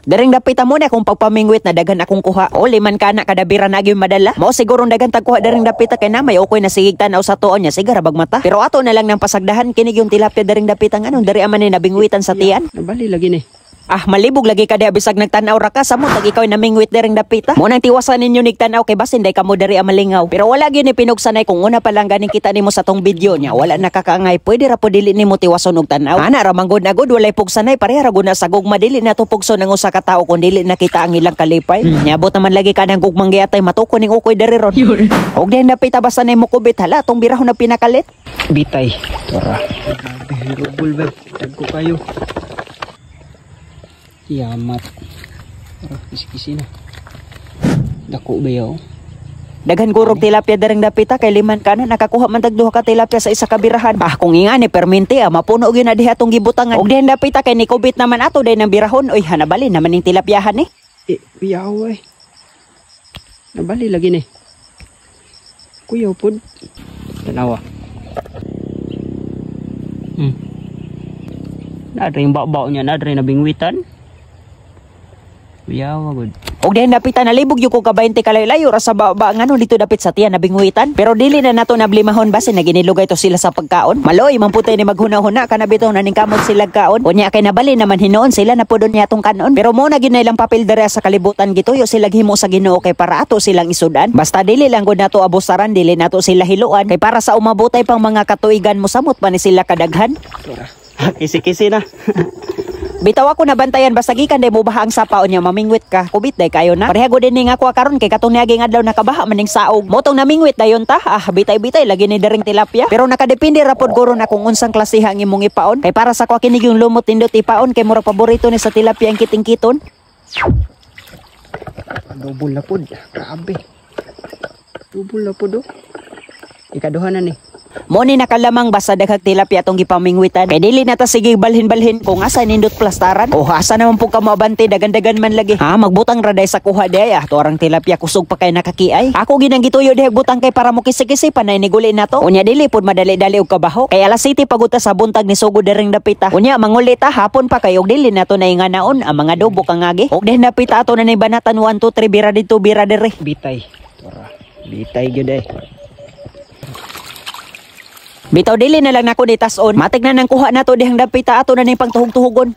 Daring dapita mo na kung pagpamingwit na daghan akong kuha. O liman ka na kadabira na gyud madala. Mao siguro daghan tagkuha daring dapita kay na may ukoy na sigig tanaw sa tuon niya sigara bagmata. Pero ato na lang nang pasagdahan kinig yung tilapia daring dapita nganon dari aman ni nabingwitan sa tiyan. Nabali lagi ni. Ah, malibog lagi ka diha bisag nagtanaw ra ka samot tag ikaw namingwit daring dapita. Mo nang tiwasan ninyo nigtanaw kay basin day kamo dari amalingaw. Pero wala gyud ni pinugsanay kung una pa lang ganing kita nimo sa tong video niya. Wala nakakaangay pwede ra po dili nimo tiwason og tanaw. Ana ra manggod na gud walay pugsanay pareha ra gud na sa gugma dili na to pugso ng usa ka tawo kun dili nakita ang ilang kalipay. Nyabot naman lagi ka nang gugmang giatay matukon ning ukoy dari ron. Og diha dapita basta nay mo kubit hala tong birahon na pinakalit. Bitay. Tora. Grabe, ba? Tagko kayo. Yamat. Kisi-kisi na. Dako ba yaw? Daghan gurog tilapia daring dapita kay liman kanon nakakuha man tag duha ka tilapia sa isa ka birahan. Ah kung ingani perminti mapuno gyud na diha tong gibutangan. Og diha dapita kay ni kubit naman ato day nang birahon. Oy hanabali naman ning tilapyahan ni. Yaw eh. Nabali lagi ni. Kuyaw pud. Tanawa. Nadre yung baw-baw niya, nadre na bingwitan. Yawa good. Og diha dapita nalibog yung ko ka 20 kalayo-layo ra sa baba ngano dito dapit sa tiyan na bingwitan. Pero dili na nato nablimahon basin na ginilugay to sila sa pagkaon. Maloy man putay ni maghuna-huna kana bitaw na ning kamot sila kaon. Unya kay nabali naman hinuon sila na pudon niya tong kanon. Pero mo na gyud na ilang papel dere sa kalibutan gituyo sila himo sa Ginoo kay para ato silang isudan. Basta dili lang gud nato abusaran, dili nato sila hiluan kay para sa umabotay pang mga katuigan mo samot pa ni sila kadaghan. Kisi-kisi na. Bitaw ako nabantayan basta gikan day mo baha ang sapaon niya mamingwit ka. Kubit day kayo na. Pareha gud ni nga ako karon kay katong niaging adlaw nakabaha maning saog. Motong namingwit dayon ta. Ah bitay-bitay lagi ni daring tilapia. Pero nakadepende ra pod guro na kung unsang klase ang imong ipaon. Kay para sa ko kinig yung lumot tindot ipaon kay mura paborito ni sa tilapia ang kiting-kiton. Double na pod. Grabe. Double na pod oh. Ikaduha na ni. Mo ni nakalamang basta daghag tilapia atong gipamingwitan. Kay dili na ta sige balhin-balhin kung asa nindot plastaran. O asa naman po ka moabante dagan-dagan man lagi. Ha magbutang ra day sa kuha day to arang tilapia kusog pa kay nakakiay. Ako ginang gituyo day butang kay para mo kisi-kisi panay ni guli na to. Unya dili pud madali-dali og kabaho. Kay alas 7 paguta sa buntag ni sugod daring dapita. Unya manguli ta hapon pa kay og dili na to nainganaon ang mga dubo kangagi. Og dili napita ato na ni banatan 1 2 3 bira dito bira dire. Bitay. Tora. Bitay gyud eh. Bitaw dili na lang nako ditason. Matig na nang kuha nato dihang dapita ato na ning pangtuhog-tuhogon.